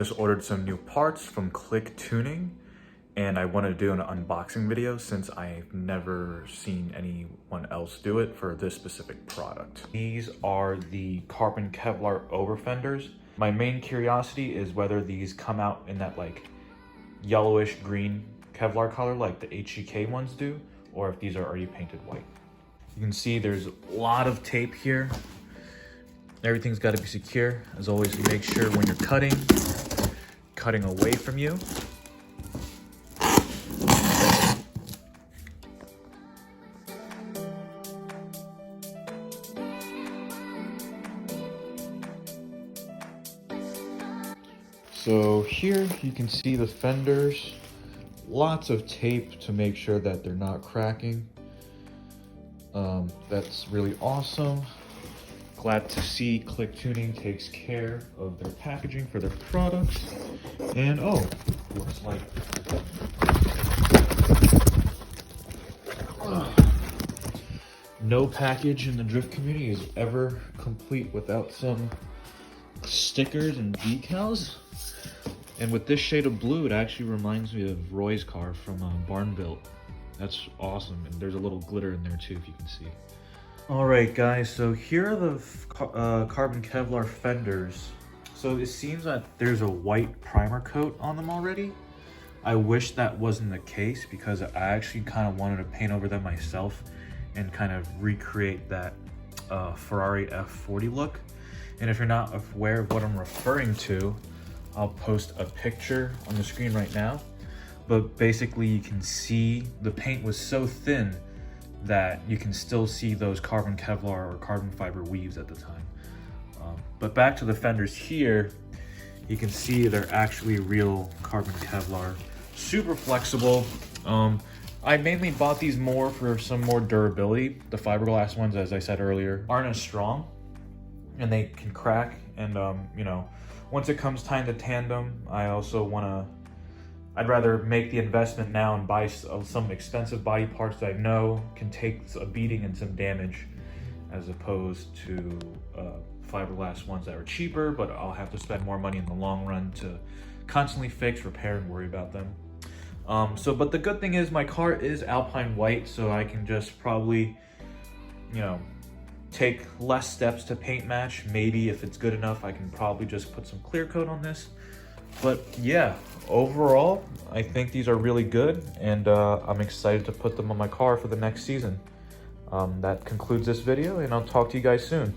Just ordered some new parts from Cliq Tuning, and I wanted to do an unboxing video since I've never seen anyone else do it for this specific product. These are the carbon Kevlar over fenders. My main curiosity is whether these come out in that like yellowish green Kevlar color like the HGK ones do, or if these are already painted white. You can see there's a lot of tape here. Everything's got to be secure. As always, make sure when you're cutting away from you. So here you can see the fenders, lots of tape to make sure that they're not cracking. That's really awesome. Glad to see Cliq Tuning takes care of their packaging for their products. And oh, looks like no package in the drift community is ever complete without some stickers and decals. And with this shade of blue, it actually reminds me of Roy's car from Barn Built. That's awesome, and there's a little glitter in there too, if you can see. All right, guys, so here are the carbon Kevlar fenders. So it seems that there's a white primer coat on them already. I wish that wasn't the case because I actually kind of wanted to paint over them myself and kind of recreate that Ferrari F40 look. And if you're not aware of what I'm referring to, I'll post a picture on the screen right now. But basically you can see the paint was so thin that you can still see those carbon Kevlar or carbon fiber weaves at the time. But back to the fenders here, you can see they're actually real carbon Kevlar, super flexible. I mainly bought these more for some more durability. The fiberglass ones, as I said earlier, aren't as strong and they can crack. And you know, once it comes time to tandem, I'd rather make the investment now and buy some expensive body parts that I know can take a beating and some damage, as opposed to fiberglass ones that are cheaper, but I'll have to spend more money in the long run to constantly fix, repair, and worry about them. But the good thing is my car is Alpine white, so I can just probably, you know, take less steps to paint match. Maybe if it's good enough, I can probably just put some clear coat on this. But yeah, overall, I think these are really good, and I'm excited to put them on my car for the next season. That concludes this video, and I'll talk to you guys soon.